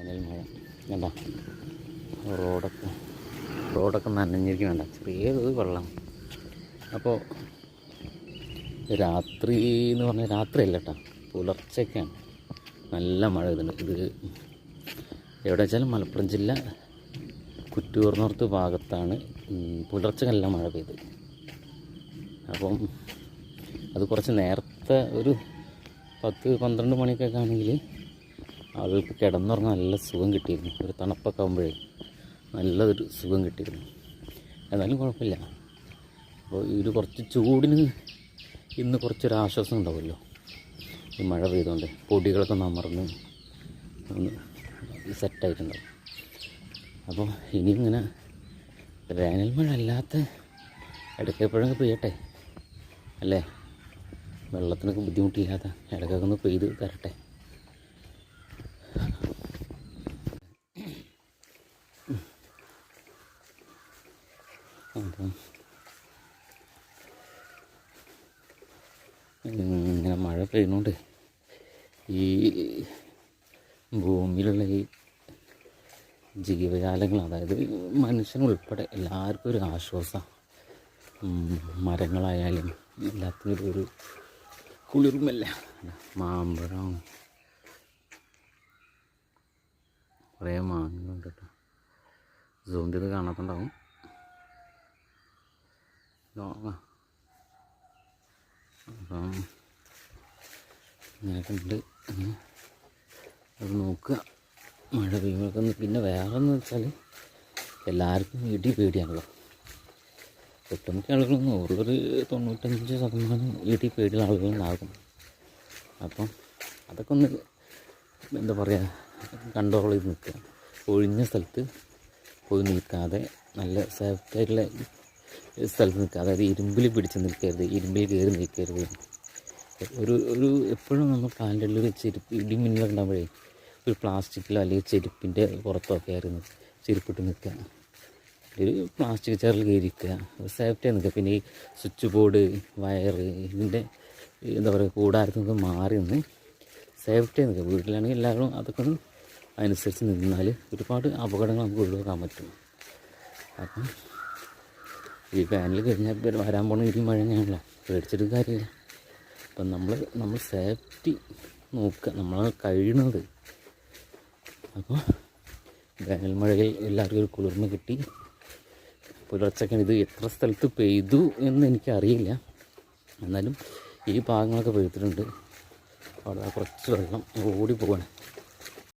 വേനൽ മഴ കണ്ട റോഡൊക്കെ നനഞ്ഞിരിക്കും. വേണ്ട ചെറിയൊരു വെള്ളം. അപ്പോൾ രാത്രി എന്ന് പറഞ്ഞാൽ രാത്രിയല്ല കേട്ടോ, പുലർച്ചയ്ക്കാണ് നല്ല മഴ പെയ്യുന്നുണ്ട്. ഇത് എവിടെ വെച്ചാലും മലപ്പുറം ജില്ല കുറ്റൂർന്നോർത്ത് ഭാഗത്താണ് പുലർച്ചെ നല്ല മഴ പെയ്ത്. അപ്പം അത് കുറച്ച് നേരത്തെ ഒരു 10-12 മണിക്കൊക്കെ ആണെങ്കിൽ ആളുകൾക്ക് കിടന്നുറങ്ങാൻ നല്ല സുഖം കിട്ടിയിരുന്നു. ഒരു തണുപ്പൊക്കെ ആകുമ്പോഴേ നല്ലൊരു സുഖം കിട്ടിയിരുന്നു. എന്നാലും കുഴപ്പമില്ല. അപ്പോൾ ഈ ഒരു കുറച്ച് ചൂടിന് ഇന്ന് കുറച്ചൊരാശ്വാസം ഉണ്ടാവുമല്ലോ ഈ മഴ പെയ്തുകൊണ്ട്. പൊടികളൊക്കെ അമർന്ന് ഒന്ന് സെറ്റായിട്ടുണ്ടാവും. അപ്പോൾ ഇനിയും ഇങ്ങനെ വേനൽ മഴ അല്ലാത്ത ഇടയ്ക്കെപ്പോഴൊക്കെ പെയ്യട്ടെ അല്ലേ, വെള്ളത്തിനൊക്കെ ബുദ്ധിമുട്ടില്ലാത്ത ഇടയ്ക്കൊക്കെ ഒന്ന് പെയ്ത് തരട്ടെ. അപ്പം ഇങ്ങനെ മഴ പെയ്യുന്നതുകൊണ്ട് ഈ ഭൂമിയിലുള്ള ഈ ജീവജാലങ്ങൾ, അതായത് മനുഷ്യനുൾപ്പെടെ എല്ലാവർക്കും ഒരു ആശ്വാസം. മരങ്ങളായാലും എല്ലാത്തിനും ഒരു കുളിർമല്ല. മാമ്പഴം, കുറേ മാങ്ങകളുണ്ട് കേട്ടോ. സൂം ചെയ്ത് കാണാത്തുണ്ടാവും. അപ്പം ഇങ്ങനെയൊക്കെ ഉണ്ട്. അത് നോക്കുക മഴ പെയ്യുമ്പോഴൊക്കെ. പിന്നെ വേറെന്ന് വെച്ചാൽ എല്ലാവർക്കും ഇടി പേടിയാണല്ലോ. ഒട്ടുമിക്ക ആളുകളും ഒരു 95% ഇടി പേടിയുള്ള ആളുകളുണ്ടാകും. അപ്പം അതൊക്കെ ഒന്ന് എന്താ പറയുക, കൺട്രോൾ ചെയ്ത് നിൽക്കുക. ഒഴിഞ്ഞ സ്ഥലത്ത് പോയി നിൽക്കാതെ നല്ല സേഫ്റ്റായിട്ടുള്ള സ്ഥലത്ത് നിൽക്കുക. അതായത് ഇരുമ്പിൽ പിടിച്ച് നിൽക്കരുത്, ഇരുമ്പിൽ കയറി നിൽക്കരുത്. ഒരു എപ്പോഴും നമ്മൾ കാലിൻ്റെ ഉള്ളിൽ ചെരുപ്പ് ഇടിമിന്നൽ ഉണ്ടാകുമ്പോഴേ ഒരു പ്ലാസ്റ്റിക്കിലോ അല്ലെങ്കിൽ ചെരുപ്പിൻ്റെ പുറത്തൊക്കെ ആയിരുന്നു ചെരുപ്പിട്ട് നിൽക്കുക. ഒരു പ്ലാസ്റ്റിക് ചെയറിൽ കയറിയിരിക്കുക, സേഫ്റ്റിയായി നിൽക്കുക. പിന്നെ ഈ സ്വിച്ച് ബോർഡ്, വയറ്, ഇതിൻ്റെ എന്താ പറയുക കൂടാരത്തിൽ നിന്നൊക്കെ മാറി നിന്ന് സേഫ്റ്റിയായി നിൽക്കുക. വീട്ടിലാണെങ്കിൽ എല്ലാവരും അതൊക്കെ ഒന്ന് അനുസരിച്ച് നിന്നാൽ ഒരുപാട് അപകടങ്ങൾ നമുക്ക് ഒഴിവാക്കാൻ പറ്റും. അപ്പം ഈ വേനൽ കഴിഞ്ഞാൽ വരാൻ പോകുന്ന ഇടി മഴ തന്നെയാണല്ലോ, പേടിച്ചിട്ട് കാര്യമില്ല. അപ്പം നമ്മൾ സേഫ്റ്റി നോക്കുക, നമ്മൾ കഴിയണത്. അപ്പോൾ വേനൽ മഴയിൽ എല്ലാവർക്കും ഒരു കുളിർമ കിട്ടി. പുലർച്ചയ്ക്കാണ്. ഇത് എത്ര സ്ഥലത്ത് പെയ്തു എന്ന് എനിക്കറിയില്ല, എന്നാലും ഈ ഭാഗങ്ങളൊക്കെ പെയ്തിട്ടുണ്ട്. അവിടെ കുറച്ച് വെള്ളം ഓടി പോവാണ്.